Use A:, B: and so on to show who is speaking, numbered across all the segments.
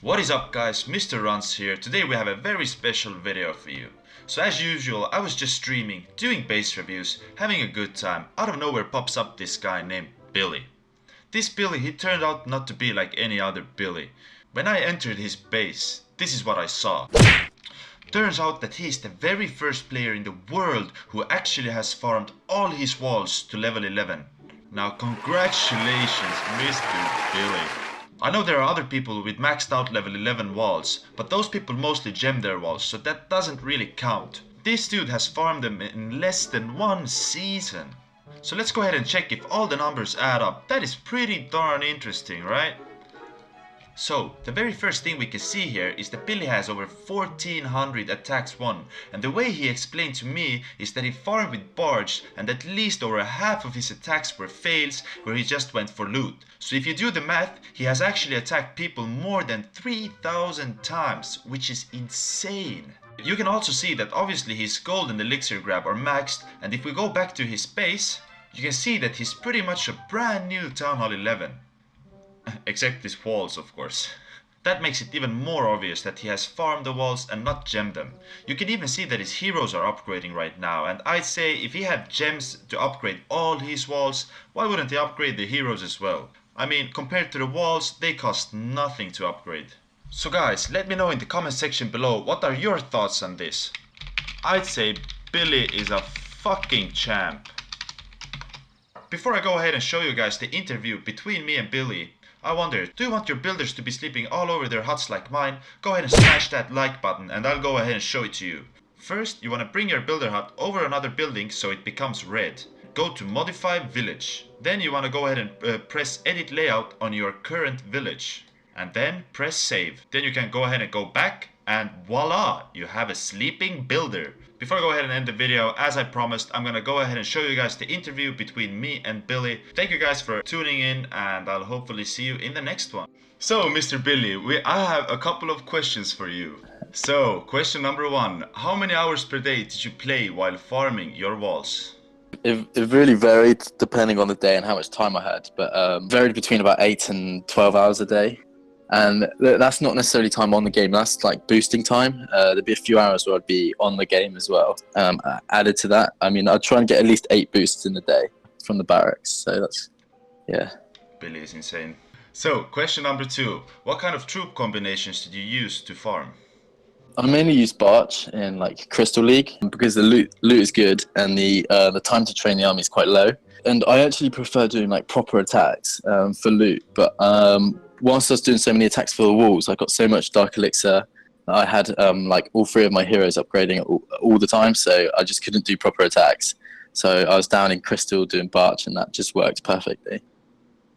A: What is up guys, Mr. Runs here. Today we have a very special video for you. So as usual, I was just streaming, doing base reviews, having a good time. Out of nowhere pops up this guy named Billy. This Billy, he turned out not to be like any other Billy. When I entered his base, this is what I saw. Turns out that he is the very first player in the world who actually has farmed all his walls to level 11. Now congratulations, Mr. Billy. I know there are other people with maxed out level 11 walls, but those people mostly gem their walls, so that doesn't really count. This dude has farmed them in less than one season. So let's go ahead and check if all the numbers add up. That is pretty darn interesting, right? So, the very first thing we can see here is that Billy has over 1400 attacks won, and the way he explained to me is that he farmed with barge and at least over half of his attacks were fails where he just went for loot. So if you do the math, he has actually attacked people more than 3000 times, which is insane. You can also see that obviously his gold and elixir grab are maxed, and if we go back to his base, you can see that he's pretty much a brand new Town Hall 11. Except his walls, of course. That makes it even more obvious that he has farmed the walls and not gemmed them. You can even see that his heroes are upgrading right now, and I'd say if he had gems to upgrade all his walls, why wouldn't he upgrade the heroes as well? I mean, compared to the walls, they cost nothing to upgrade. So guys, let me know in the comment section below, what are your thoughts on this? I'd say Billy is a fucking champ. Before I go ahead and show you guys the interview between me and Billy, I wonder, do you want your builders to be sleeping all over their huts like mine? Go ahead and smash that like button and I'll go ahead and show it to you. First, you want to bring your builder hut over another building so it becomes red. Go to modify village. Then you want to go ahead and press edit layout on your current village. And then press save. Then you can go ahead and go back and voila, you have a sleeping builder. Before I go ahead and end the video, as I promised, I'm gonna go ahead and show you guys the interview between me and Billy. Thank you guys for tuning in and I'll hopefully see you in the next one. So Mr. Billy, I have a couple of questions for you. So question number one, how many hours per day did you play while farming your walls?
B: It really varied depending on the day and how much time I had, but varied between about 8 and 12 hours a day. And that's not necessarily time on the game, that's like boosting time. There'd be a few hours where I'd be on the game as well. Added to that, I mean, I'd try and get at least 8 boosts in the day from the barracks, so that's, yeah.
A: Billy is insane. So, question number two, what kind of troop combinations did you use to farm?
B: I mainly use Barch in like Crystal League because the loot is good and the time to train the army is quite low. And I actually prefer doing like proper attacks for loot, but whilst I was doing so many attacks for the walls, I got so much Dark Elixir. I had like all 3 of my heroes upgrading all the time, so I just couldn't do proper attacks. So I was down in Crystal doing Barch, and that just worked perfectly.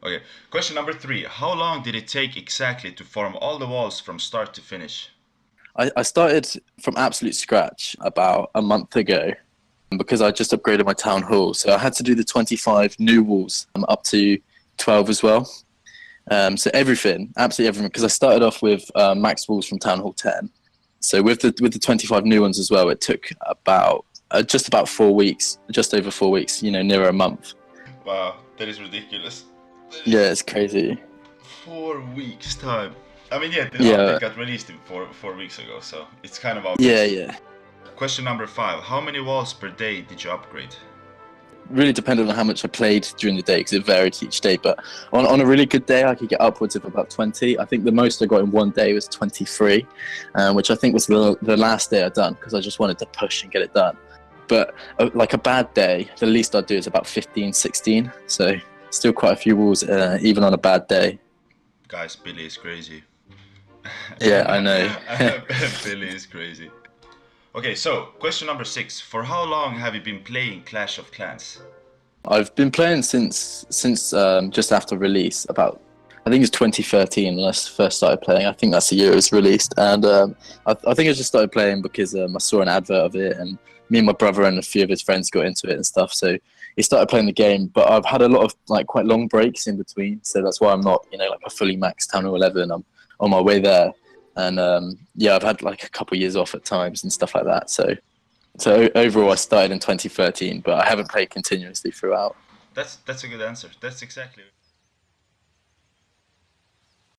A: Okay, question number 3. How long did it take exactly to farm all the walls from start to finish?
B: I started from absolute scratch about a month ago because I just upgraded my town hall. So I had to do the 25 new walls up to 12 as well. So everything, absolutely everything, because I started off with max walls from Town Hall 10. So with the 25 new ones as well, it took about just about 4 weeks, just over 4 weeks, you know, near a month.
A: Wow, that is ridiculous.
B: Yeah, it's crazy.
A: 4 weeks time. I mean, yeah, the update got released 4 weeks ago, so it's kind of obvious.
B: Yeah.
A: Question number 5. How many walls per day did you upgrade?
B: Really depended on how much I played during the day because it varied each day, but on a really good day I could get upwards of about 20. I think the most I got in one day was 23, which I think was the last day I'd done because I just wanted to push and get it done. But like a bad day, the least I'd do is about 15, 16, so still quite a few walls even on a bad day.
A: Guys, Billy is crazy.
B: Yeah, I know.
A: Billy is crazy. Okay, so question number 6. For how long have you been playing Clash of Clans?
B: I've been playing since just after release. About, I think it's 2013 when I first started playing. I think that's the year it was released, and I think I just started playing because I saw an advert of it, and me and my brother and a few of his friends got into it and stuff. So he started playing the game, but I've had a lot of like quite long breaks in between, so that's why I'm not, you know, like a fully maxed Town Hall 11. I'm on my way there. And yeah, I've had like a couple of years off at times and stuff like that. So overall, I started in 2013, but I haven't played continuously throughout.
A: That's a good answer. That's exactly.